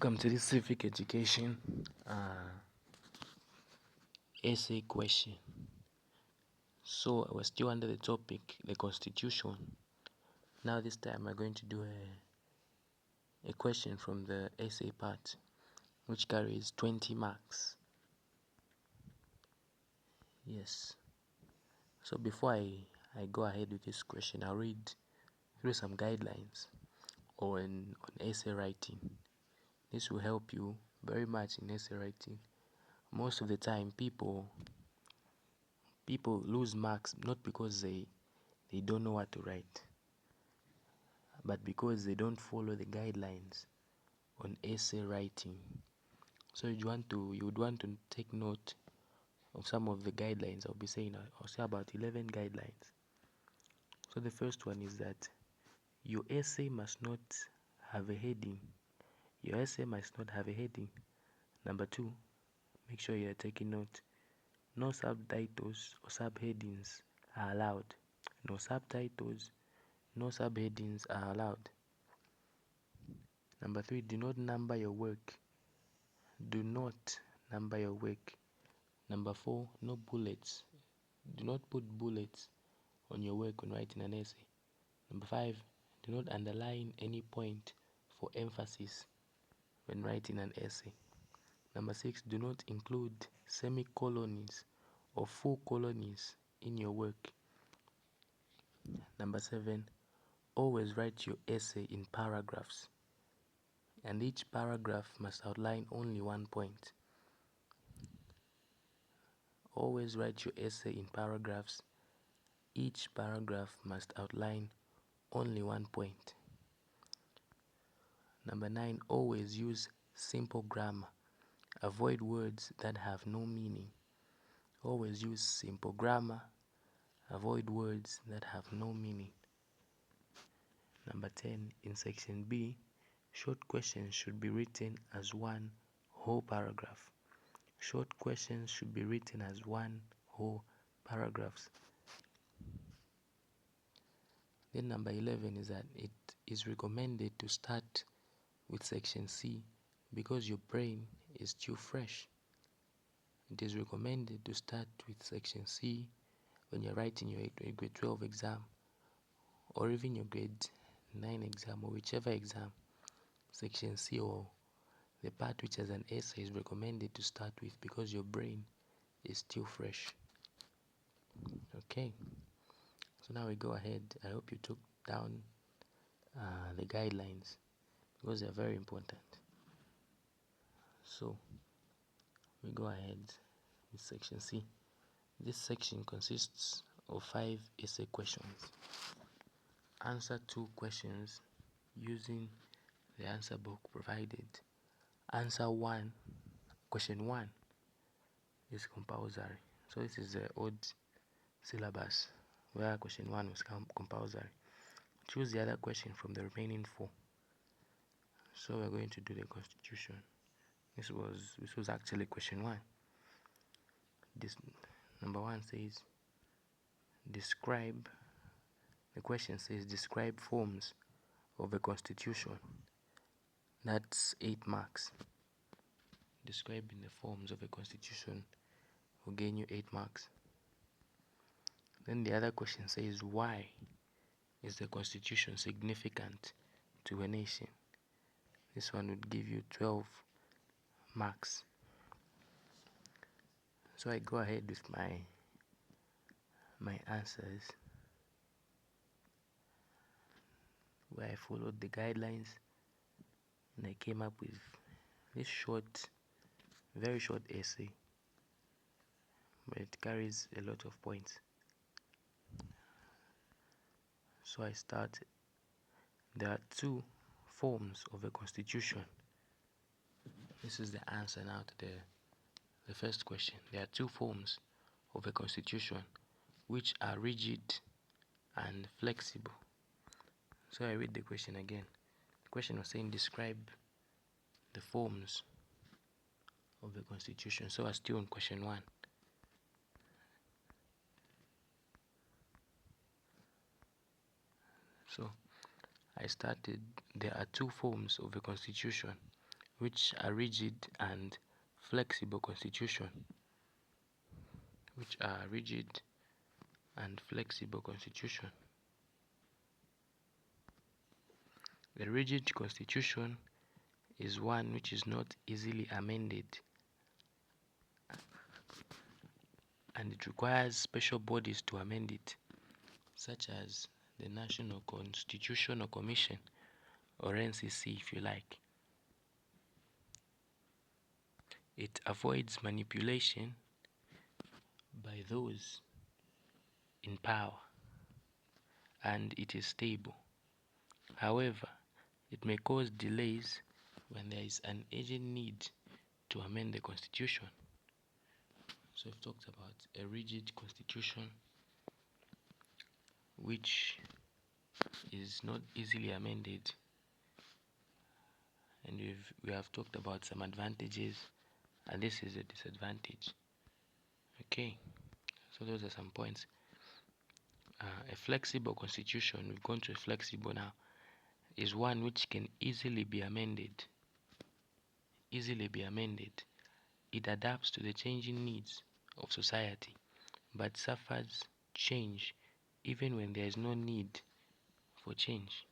Welcome to this Civic Education essay question. So we're still under the topic, the Constitution. Now this time we're going to do a question from the essay part, which carries 20 marks. Yes. So before I go ahead with this question, I'll read through some guidelines on essay writing. This will help you very much in essay writing. Most of the time people lose marks not because they don't know what to write, but because they don't follow the guidelines on essay writing. So you would want to take note of some of the guidelines. I'll say about 11 guidelines. So the first one is that your essay must not have a heading. Your essay must not have a heading. Number 2, make sure you're taking note. No subtitles or subheadings are allowed. No subtitles, no subheadings are allowed. Number 3, do not number your work. Do not number your work. Number 4, no bullets. Do not put bullets on your work when writing an essay. Number 5, do not underline any point for emphasis when writing an essay. Number 6, do not include semicolons or full colons in your work. Number 7, always write your essay in paragraphs, and each paragraph must outline only one point. Always write your essay in paragraphs. Each paragraph must outline only one point. Number 9, always use simple grammar. Avoid words that have no meaning. Always use simple grammar. Avoid words that have no meaning. Number 10, in section B, short questions should be written as one whole paragraph. Short questions should be written as one whole paragraphs. Then number 11 is that it is recommended to start with section C because your brain is still fresh. It is recommended to start with section C when you're writing your grade 12 exam, or even your grade 9 exam, or whichever exam. Section C, or the part which has an essay, is recommended to start with because your brain is still fresh. Okay, so now we go ahead. I hope you took down the guidelines because they are very important. So we go ahead with section C. This section consists of 5 essay questions. Answer 2 questions using the answer book provided. Answer question 1 is compulsory. So this is the old syllabus where question 1 was compulsory. Choose the other question from the remaining 4. So we're going to do the Constitution. This was actually question 1. This number 1 says describe. The question says describe forms of a constitution. That's 8 marks. Describing the forms of a constitution will gain you 8 marks. Then the other question says why is the constitution significant to a nation? This one would give you 12 marks. So I go ahead with my answers, where I followed the guidelines and I came up with this very short essay, but it carries a lot of points. So I started. There are 2 forms of a constitution. This is the answer now to the first question. There are 2 forms of a constitution which are rigid and flexible. So I read the question again. The question was saying describe the forms of the constitution. So I'm still on question 1. So I started. There are 2 forms of a constitution which are rigid and flexible constitution. Which are rigid and flexible constitution. The rigid constitution is one which is not easily amended, and it requires special bodies to amend it, such as the National Constitutional Commission, or NCC if you like. It avoids manipulation by those in power, and it is stable. However, it may cause delays when there is an urgent need to amend the constitution. So we've talked about a rigid constitution which is not easily amended, and we have talked about some advantages, and this is a disadvantage. Okay, so those are some points. A flexible constitution, we've gone to a flexible now, is one which can easily be amended. It adapts to the changing needs of society, but suffers change even when there is no need for change.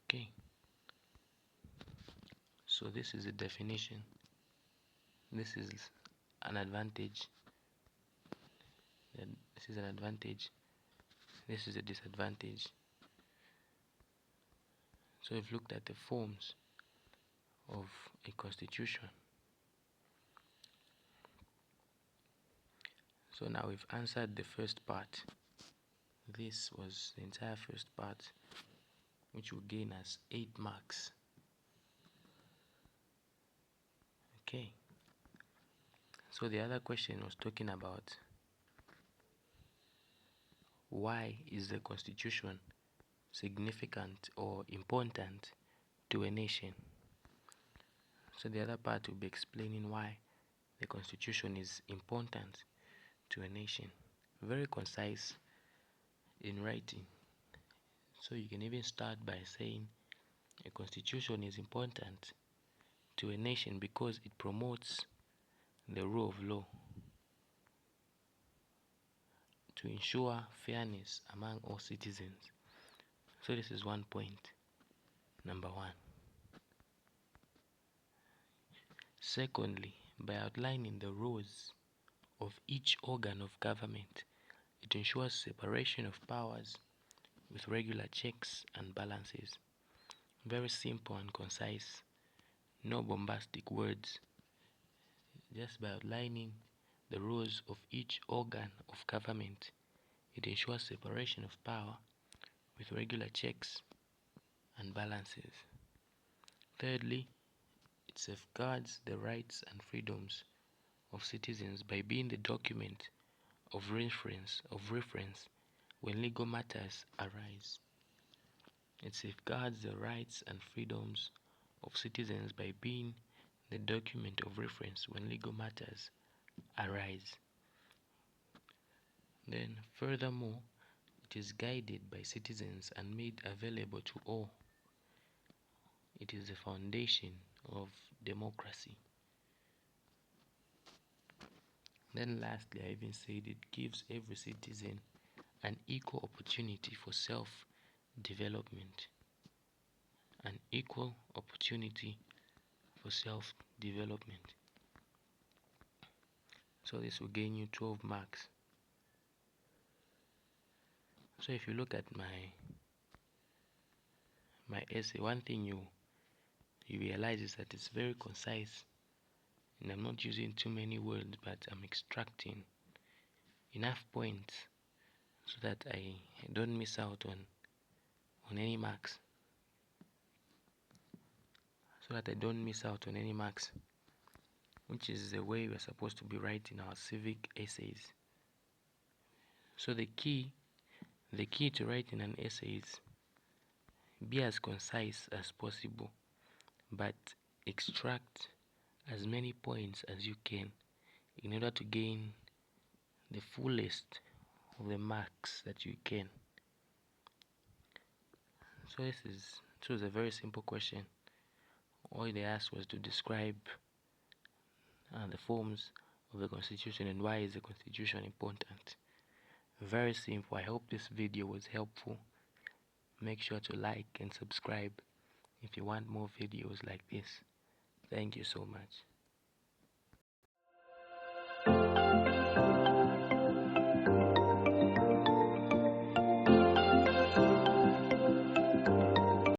Okay, so this is a definition. This is an advantage. This is an advantage. This is a disadvantage. So we've looked at the forms of a constitution. So now we've answered the first part. This was the entire first part, which will gain us 8 marks. Okay. So the other question was talking about why is the constitution significant or important to a nation. So the other part will be explaining why the constitution is important to a nation. Very concise in writing. So you can even start by saying a constitution is important to a nation because it promotes the rule of law to ensure fairness among all citizens. So this is one point, number one. Secondly, by outlining the roles of each organ of government, it ensures separation of powers with regular checks and balances. Very simple and concise, no bombastic words. Just by outlining the roles of each organ of government, it ensures separation of power with regular checks and balances. Thirdly, it safeguards the rights and freedoms of citizens by being the document of reference when legal matters arise. It safeguards the rights and freedoms of citizens by being the document of reference when legal matters arise. Then, furthermore, it is guided by citizens and made available to all. It is the foundation of democracy. Then lastly, I even said it gives every citizen an equal opportunity for self-development. An equal opportunity for self-development. So this will gain you 12 marks. So if you look at my essay, one thing you realize is that it's very concise, and I'm not using too many words, but I'm extracting enough points so that I don't miss out on any marks. Which is the way we're supposed to be writing our civic essays. So the key to writing an essay is be as concise as possible, but extract as many points as you can in order to gain the fullest of the marks that you can. So this is a very simple question. All they asked was to describe the forms of the Constitution and why is the Constitution important. Very simple. I hope this video was helpful. Make sure to like and subscribe if you want more videos like this. Thank you so much.